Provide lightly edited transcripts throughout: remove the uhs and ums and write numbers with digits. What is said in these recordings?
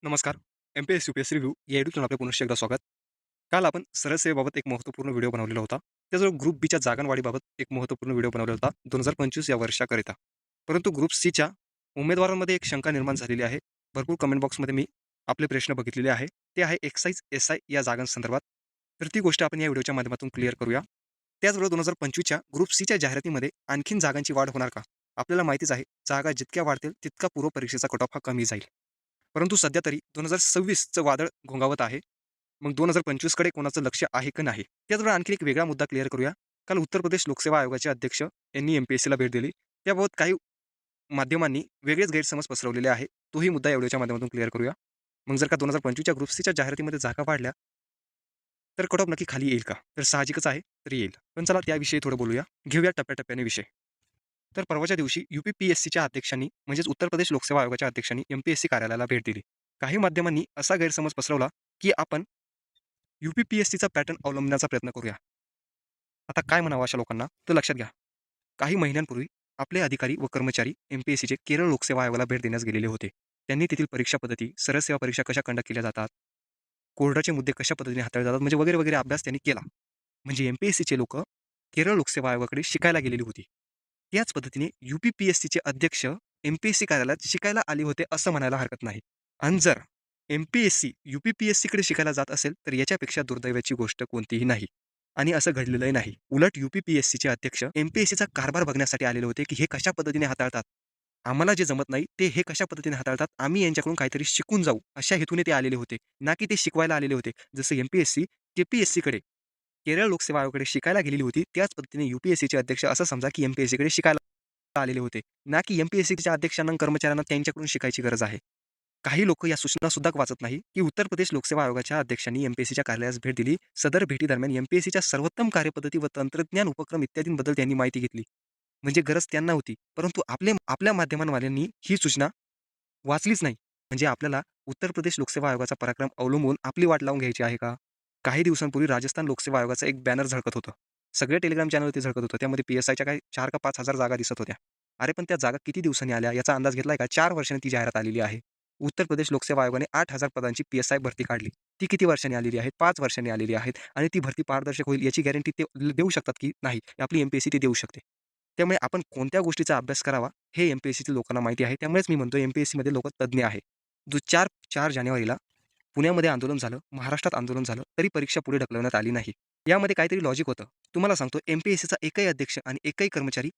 नमस्कार. MPSC, UPSC review या YouTube आपले पुन्हा एकदा स्वागत. काल आपण सरळ सेवेबाबत एक महत्त्वपूर्ण व्हिडिओ बनवलेला होता. त्याचबरोबर ग्रुप बीच्या जागांवाढीबाबत एक महत्त्वपूर्ण व्हिडिओ बनवला होता 2025 या वर्षाकरिता. परंतु ग्रुप सीच्या उमेदवारांमध्ये एक शंका निर्माण झालेली आहे. भरपूर कमेंट बॉक्समध्ये मी आपले प्रश्न बघितलेले आहे. ते आहे एक्साईज, एस-आय या जागांसंदर्भात. तर ती गोष्ट आपण या व्हिडिओच्या माध्यमातून क्लिअर करूया. त्याचबरोबर 2025च्या ग्रुप सीच्या जाहिरातीमध्ये आणखीन जागांची वाढ होणार का? आपल्याला माहितीच आहे, जागा जितक्या वाढतील तितका पूर्व परीक्षेचा कट ऑफ हा कमी जाईल. परंतु सध्या तरी 2026चं वादळ घोंगावत आहे. मग 2025 कडे कोणाचं लक्ष आहे की नाही? त्याचबरोबर आणखी एक वेगळा मुद्दा क्लिअर करूया. काल उत्तर प्रदेश लोकसेवा आयोगाचे अध्यक्ष यांनी एम-पी-एस-सीला भेट दिली. त्याबाबत काही माध्यमांनी वेगळेच गैरसमज पसरवलेले आहे. तोही मुद्दा या व्हिडिओच्या माध्यमातून क्लिअर करूया. मग जर का 2025च्या ग्रुप सीच्या जाहिरातीमध्ये जागा वाढल्या, तर कट ऑफ नक्की खाली येईल का? तर साहजिकच आहे, तर येईल. पण चला त्याविषयी थोडं बोलूया. घेऊया टप्प्याटप्प्याने विषय. तर परवाच्या दिवशी यू-पी-पी-एस-सीच्या अध्यक्षांनी म्हणजेच उत्तर प्रदेश लोकसेवा आयोगाच्या अध्यक्षांनी एम-पी-एस-सी कार्यालयाला भेट दिली. काही माध्यमांनी असा गैरसमज पसरवला, की आपण यू-पी-पी-एस-सीचा पॅटर्न अवलंबण्याचा प्रयत्न करूया. आता काय म्हणावं अशा लोकांना? तर लक्षात घ्या. काही महिन्यांपूर्वी आपले अधिकारी व कर्मचारी एम-पी-एस-सीचे केरळ लोकसेवा आयोगाला भेट देण्यास गेलेले होते. त्यांनी तेथील परीक्षा पद्धती, सरळ सेवा परीक्षा कशा कंडक्ट केल्या जातात, कोर्टाचे मुद्दे कशा पद्धतीने हाताळले जातात, म्हणजे वगैरे वगैरे अभ्यास त्यांनी केला. म्हणजे एम-पी-एस-सीचे लोकं केरळ लोकसेवा आयोगाकडे शिकायला गेलेली होती. त्याच पद्धतीने यू-पी-पी-एस-सीचे अध्यक्ष एम-पी-एस-सी कार्यालयात शिकायला आले होते असं म्हणायला हरकत नाही. आणि जर एम-पी-एस-सी यू-पी-पी-एस-सीकडे शिकायला जात असेल, तर याच्यापेक्षा दुर्दैवाची गोष्ट कोणतीही नाही. आणि असं घडलेलंही नाही. उलट यू-पी-पी-एस-सीचे अध्यक्ष एम-पी-एस-सीचा कारभार बघण्यासाठी आलेले होते, की हे कशा पद्धतीने हाताळतात. आम्हाला जे जमत नाही, ते हे कशा पद्धतीने हाताळतात, आम्ही यांच्याकडून काहीतरी शिकून जाऊ, अशा हेतूने ते आलेले होते. ना की ते शिकवायला आलेले होते. जसं एम-पी-एस-सी, के-पी-एस-सीकडे, केरळ लोकसेवा आयोगाकडे शिकायला गेलेली होती, त्याच पद्धतीने यू-पी-एस-सीचे अध्यक्ष असं समजा, की एम-पी-एस-सीकडे शिकायला आलेले होते. ना की एम-पी-एस-सीच्या अध्यक्षांना आणि कर्मचाऱ्यांना त्यांच्याकडून शिकायची गरज आहे. काही लोकं या सूचना सुद्धा वाचत नाही, की उत्तर प्रदेश लोकसेवा आयोगाच्या अध्यक्षांनी एम-पी-एस-सीच्या कार्यालयास भेट दिली. सदर भेटीदरम्यान एम-पी-एस-सीच्या सर्वोत्तम कार्यपद्धती व तंत्रज्ञान उपक्रम इत्यादींबद्दल त्यांनी माहिती घेतली. म्हणजे गरज त्यांना होती. परंतु आपल्या माध्यमांवाल्यांनी ही सूचना वाचलीच नाही. म्हणजे आपल्याला उत्तर प्रदेश लोकसेवा आयोगाचा पराक्रम अवलंबून आपली वाट लावून घ्यायची आहे का? काही दिवसांपूर्वी राजस्थान लोकसेवा आयोगाचं एक बॅनर झळकत होतं. सगळे टेलिग्राम चॅनलवरती झळकत होतं. त्यामध्ये पी-एस-आयच्या काही 4 का 5,000 जागा दिसत होत्या. अरे पण त्या जागा किती दिवसांनी आल्या याचा अंदाज घेतलाय का? 4 वर्षांनी ती जाहिरात आलेली आहे. उत्तर प्रदेश लोकसेवा आयोगाने 8,000 पदांची पी-एस-आय भरती काढली. ती किती वर्षांनी आलेली आहे? 5 वर्षांनी आलेली आहेत आणि ती भरती पारदर्शक होईल याची गॅरंटी ते देऊ शकतात की नाही? आपली एम-पी-एस-सी ती देऊ शकते. त्यामुळे आपण कोणत्या गोष्टीचा अभ्यास करावा हे एम-पी-एस-सीच्या लोकांना माहिती आहे. त्यामुळेच मी म्हणतो एम-पी-एस-सीमध्ये लोकं तज्ञ आहे. जो 4 जानेवारीला पुण्यामध्ये आंदोलन झालं, महाराष्ट्रात आंदोलन झालं, तरी परीक्षा पुढे ढकलवण्यात आली नाही. यामध्ये काहीतरी लॉजिक होतं. तुम्हाला सांगतो एम-पी-एस-सीचा एकही अध्यक्ष आणि एकही कर्मचारी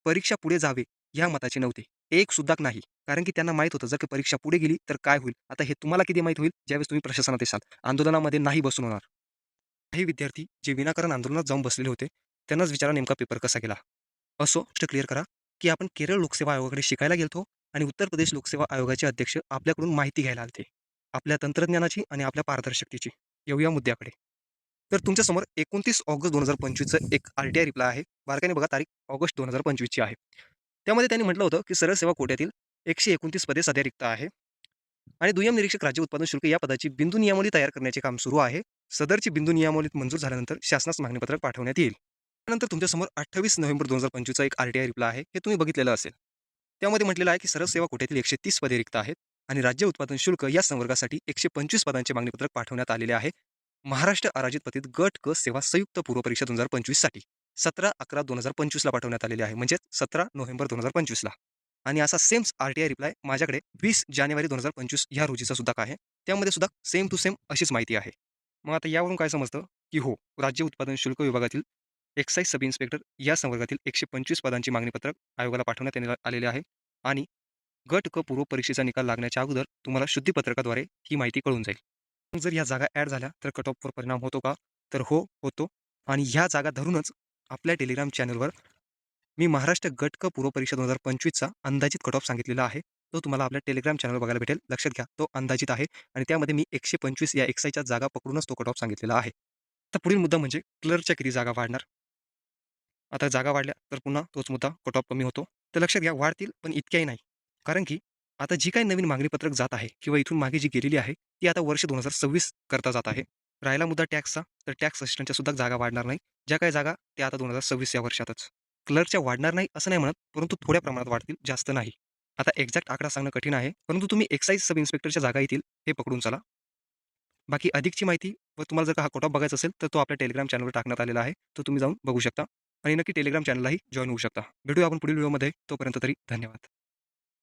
परीक्षा पुढे जावे या मताचे नव्हते. एक सुद्धा नाही. कारण की त्यांना माहीत होतं जर का परीक्षा पुढे गेली तर काय होईल? आता हे तुम्हाला किती माहीत होईल ज्यावेळेस तुम्ही प्रशासनात असाल. आंदोलनामध्ये नाही बसून होणार. काही विद्यार्थी जे विनाकारण आंदोलनात जाऊन बसलेले होते, त्यांनाच विचारा नेमका पेपर कसा गेला. असो, गोष्ट क्लिअर करा, की आपण केरळ लोकसेवा आयोगाकडे शिकायला गेलतो आणि उत्तर प्रदेश लोकसेवा आयोगाचे अध्यक्ष आपल्याकडून माहिती घ्यायला आले आपल्या तंत्रज्ञानाची आणि आपल्या पारदर्शकतेची. येऊया मुद्द्याकडे. तर तुमच्यासमोर 29 ऑगस्ट 2025चं एक आर-टी-आय रिप्लाय आहे. बारकाईने बघा तारीख ऑगस्ट 2025 ची आहे. त्यामध्ये त्यांनी म्हटलं होतं, की सरळ सेवा कोट्यातील 129 पदे सध्या रिक्त आहे आणि दुय्यम निरीक्षक राज्य उत्पादन शुल्क या पदाची बिंदू नियमावली तयार करण्याचे काम सुरू आहे. सदरची बिंदू नियमावली मंजूर झाल्यानंतर शासनास मागणीपत्रक पाठवण्यात येईल. त्यानंतर तुमच्यासमोर 28 नोव्हेंबर 2025चा एक आर-टी-आय रिप्लाय आहे. हे तुम्ही बघितलेलं असेल. त्यामध्ये म्हटलेलं आहे, की सरळ सेवा कोट्यातील 130 पदे रिक्त आहेत आणि राज्य उत्पादन शुल्क या संवर्गासाठी 125 पदांचे मागणीपत्रक पाठवण्यात आलेले आहे. महाराष्ट्र अराजीत पतीत गट क सेवा संयुक्त पूर्व परीक्षा 2025 साठी 17/11/2025 ला पाठवण्यात आलेले आहे. म्हणजे 17 नोव्हेंबर 2025 ला. आणि असा सेम्स आर-टी-आय रिप्लाय माझ्याकडे 20 जानेवारी 2025 ह्या रोजीचा सुद्धा आहे. त्यामध्ये सुद्धा सेम टू सेम अशीच माहिती आहे. मग आता यावरून काय समजतं, की हो, राज्य उत्पादन शुल्क विभागातील एक्साईज सब इन्स्पेक्टर या संवर्गातील 125 पदांची मागणीपत्रक आयोगाला पाठवण्यात आलेले आहे आणि गट क पूर्व परीक्षेचा निकाल लागण्याच्या अगोदर तुम्हाला शुद्धीपत्रकाद्वारे ही माहिती कळून जाईल. मग जर या जागा ॲड झाल्या तर कट ऑफवर परिणाम होतो का? तर हो, होतो. आणि ह्या जागा धरूनच आपल्या टेलिग्राम चॅनलवर मी महाराष्ट्र गट क पूर्व परीक्षा 2025चा अंदाजित कट ऑफ सांगितलेला आहे. तो तुम्हाला आपल्या टेलिग्राम चॅनलवर बघायला भेटेल. लक्षात घ्या, तो अंदाजित आहे आणि त्यामध्ये मी 125 या एक्साईजच्या जागा पकडूनच तो कट ऑफ सांगितलेला आहे. तर पुढील मुद्दा म्हणजे क्लर्कच्या किती जागा वाढणार? आता जागा वाढल्या तर पुन्हा तोच मुद्दा कट ऑफ कमी होतो. तर लक्षात घ्या वाढतील पण इतक्याही नाही. कारण की आता जी काही नवीन मागणीपत्रक जात आहे किंवा इथून मागे जी गेलेली आहे ती आता वर्ष 2026 करता जात आहे. राहिला मुद्दा टॅक्सचा, तर टॅक्स असिस्टंटच्या सुद्धा जागा वाढणार नाही. ज्या काही जागा त्या आता 2026 या वर्षातच. क्लर्कच्या वाढणार नाही असं नाही म्हणत, परंतु थोड्या प्रमाणात वाढतील, जास्त नाही. आता एक्झॅक्ट आकडा सांगणं कठीण आहे, परंतु तुम्ही एक्साईज सब इन्स्पेक्टरच्या जागा येतील हे पकडून चला. बाकी अधिकची माहिती व तुम्हाला जर का हा कट ऑफ बघायचा असेल, तर तो आपल्या टेलिग्राम चॅनलवर टाकण्यात आलेला आहे. तो तुम्ही जाऊन बघू शकता आणि नक्की टेलिग्राम चॅनललाही जॉइन होऊ शकता. भेटूया आपण पुढील व्हिडिओमध्ये. तोपर्यंत तरी धन्यवाद.